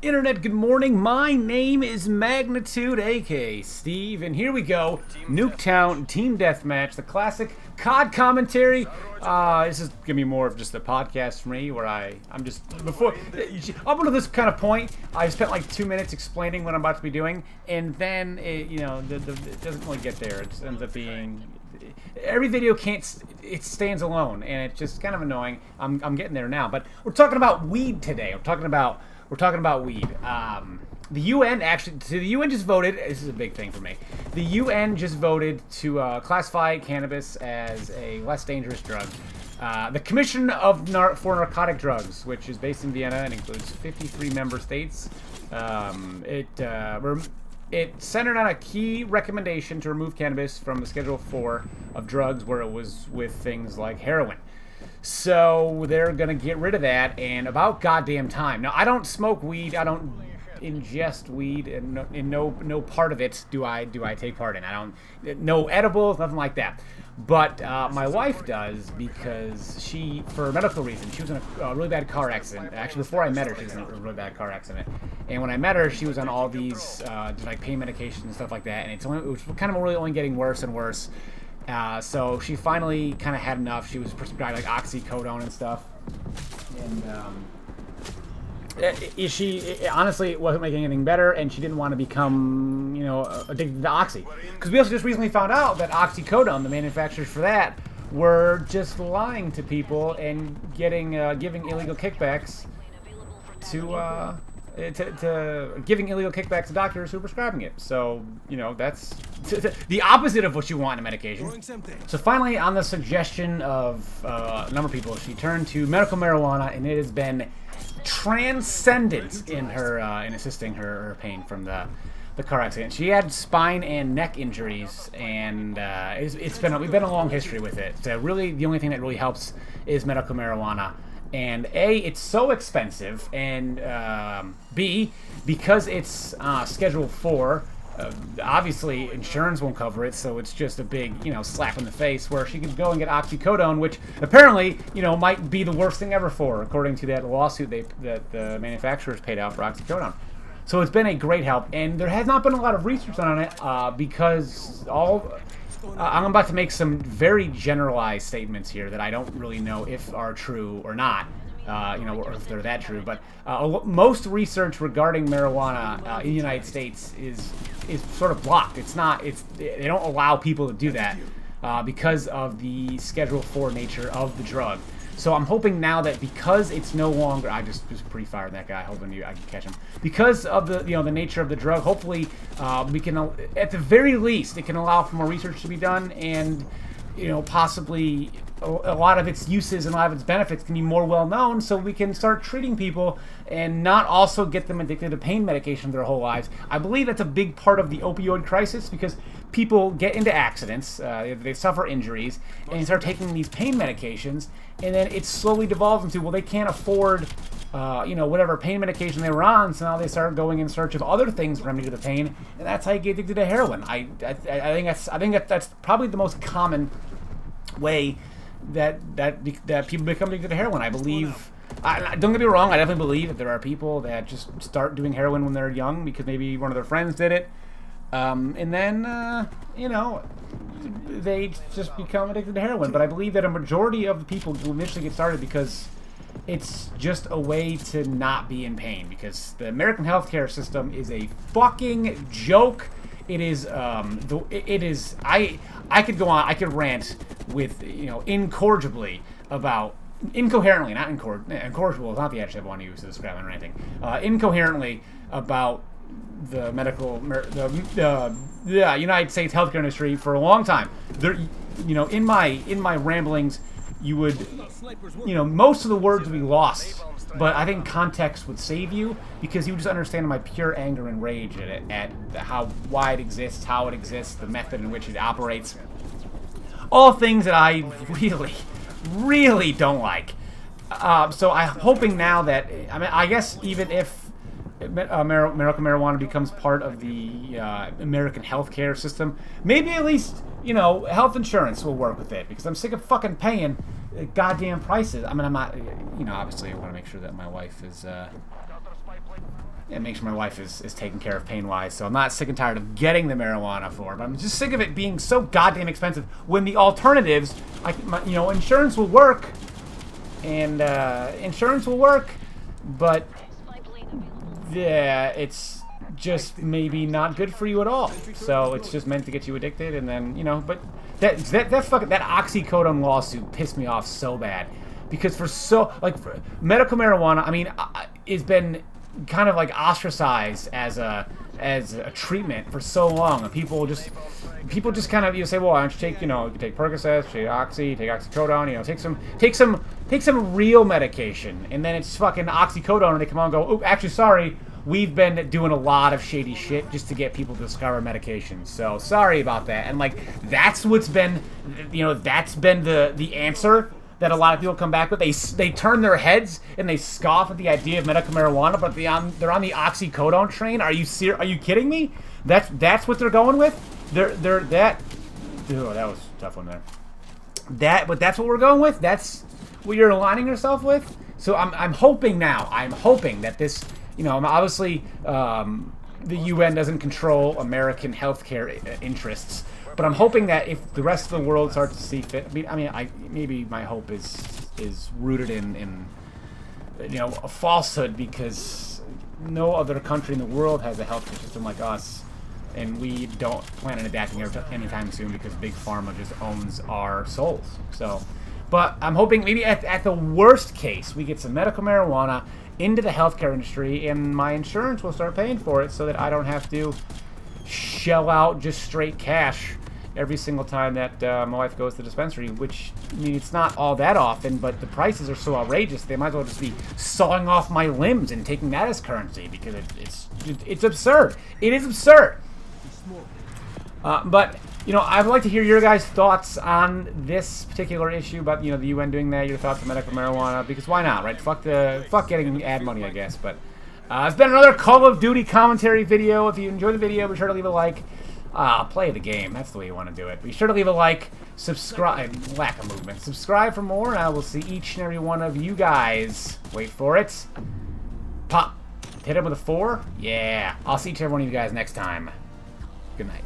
Internet, good morning. My name is M4GNI2DE AKA Steve, and here we go. Nuketown, Team Deathmatch, the classic CoD Commentary. This is gonna be more of just a podcast for me, where I'm just up until this kind of point, I spent like 2 minutes explaining what I'm about to be doing, and then it doesn't really get there. It just ends up being every video it stands alone, and it's just kind of annoying. I'm getting there now, but we're talking about weed today. We're talking about weed. The UN just voted. This is a big thing for me. The UN just voted to classify cannabis as a less dangerous drug. The Commission for Narcotic Drugs, which is based in Vienna and includes 53 member states, it centered on a key recommendation to remove cannabis from the Schedule 4 of drugs, where it was with things like heroin. So they're gonna get rid of that, and about goddamn time. Now, I don't smoke weed. I don't ingest weed, and no part of it do I take part in. I don't, no edibles, nothing like that. But my wife does, because she, for medical reasons, she was in a really bad car accident. Actually, before I met her, she was in a really bad car accident. And when I met her, she was on all these like pain medications and stuff like that, and it was kind of really only getting worse and worse. So she finally kind of had enough. She was prescribed like oxycodone and stuff, and she honestly wasn't making anything better, and she didn't want to become, addicted to oxy. Because we also just recently found out that oxycodone, the manufacturers for that, were just lying to people and giving illegal kickbacks to giving illegal kickbacks to doctors who are prescribing it. So, that's the opposite of what you want in a medication. So finally, on the suggestion of a number of people, she turned to medical marijuana, and it has been transcendent in her in assisting her pain from the car accident. She had spine and neck injuries, and we've been a long history with it. So really, the only thing that really helps is medical marijuana. And A, it's so expensive, and B, because it's Schedule 4, obviously insurance won't cover it, so it's just a big, slap in the face, where she could go and get oxycodone, which apparently, might be the worst thing ever for her, according to that lawsuit that the manufacturers paid out for oxycodone. So it's been a great help, and there has not been a lot of research on it, because I'm about to make some very generalized statements here that I don't really know if are true or not, or if they're that true. But most research regarding marijuana in the United States is sort of blocked. They don't allow people to do that because of the Schedule 4 nature of the drug. So I'm hoping now that, because it's no longer, I just pre-fired that guy, hoping I can catch him. Because of the the nature of the drug, hopefully we can, at the very least, it can allow for more research to be done, and possibly a lot of its uses and a lot of its benefits can be more well known, so we can start treating people and not also get them addicted to pain medication their whole lives. I believe that's a big part of the opioid crisis, because people get into accidents, they suffer injuries, and they start taking these pain medications, and then it slowly devolves into, well, they can't afford whatever pain medication they were on, so now they start going in search of other things to remedy the pain, and that's how you get addicted to heroin. I think that's probably the most common way that people become addicted to heroin. I believe. Don't get me wrong, I definitely believe that there are people that just start doing heroin when they're young because maybe one of their friends did it, and then they just become addicted to heroin. But I believe that a majority of the people will initially get started because it's just a way to not be in pain, because the American healthcare system is a fucking joke. It is I could go on, I could rant with incorrigibly about incoherently, not incorrigible is not the adjective I want to use to describe my ranting. Incoherently about the the United States healthcare industry for a long time. There, in my ramblings, you would, most of the words would be lost, but I think context would save you, because you would just understand my pure anger and rage at why it exists, how it exists, the method in which it operates. All things that I really don't like. So I'm hoping now that, I guess even if American marijuana becomes part of the American healthcare system, maybe at least, health insurance will work with it, because I'm sick of fucking paying goddamn prices. I'm not, obviously I want to make sure that my wife is and make sure my wife is taken care of pain-wise. So I'm not sick and tired of getting the marijuana for it. But I'm just sick of it being so goddamn expensive when the alternatives, like, you know, insurance will work, and insurance will work, but yeah, it's just maybe not good for you at all. So it's just meant to get you addicted, and then, you know, but that oxycodone lawsuit pissed me off so bad, because for so, like, for medical marijuana, I mean, it's been kind of like ostracized as a treatment for so long, and people just kind of, you know, say, well, why don't you take, you know, you take Percocet, take Oxy, take oxycodone, you know, take some real medication, and then it's fucking oxycodone, and they come on and go, oh, actually, sorry, we've been doing a lot of shady shit just to get people to discover medications, so sorry about that. And like, that's what's been, you know, that's been the answer that a lot of people come back with. They turn their heads and they scoff at the idea of medical marijuana, but they're on the oxycodone train. Are you kidding me? That's what they're going with? They're that. Oh, that was a tough one there. But that's what we're going with. That's what you're aligning yourself with. So I'm hoping that this, you know, obviously the UN doesn't control American healthcare interests. But I'm hoping that if the rest of the world starts to see fit, maybe my hope is rooted in you know, a falsehood, because no other country in the world has a healthcare system like us, and we don't plan on adapting anytime soon because Big Pharma just owns our souls. So, but I'm hoping maybe at the worst case we get some medical marijuana into the healthcare industry, and my insurance will start paying for it, so that I don't have to shell out just straight cash every single time that my wife goes to the dispensary, which, I mean, it's not all that often, but the prices are so outrageous, they might as well just be sawing off my limbs and taking that as currency, because it's absurd. It is absurd. But, you know, I'd like to hear your guys' thoughts on this particular issue about, you know, the UN doing that, your thoughts on medical marijuana, because why not, right? Fuck getting ad money, I guess. But it's been another Call of Duty commentary video. If you enjoyed the video, be sure to leave a like. Play the game. That's the way you want to do it. Be sure to leave a like, subscribe, lack of movement. Subscribe for more, and I will see each and every one of you guys. Wait for it. Pop. Hit him with a 4? Yeah. I'll see each and every one of you guys next time. Good night.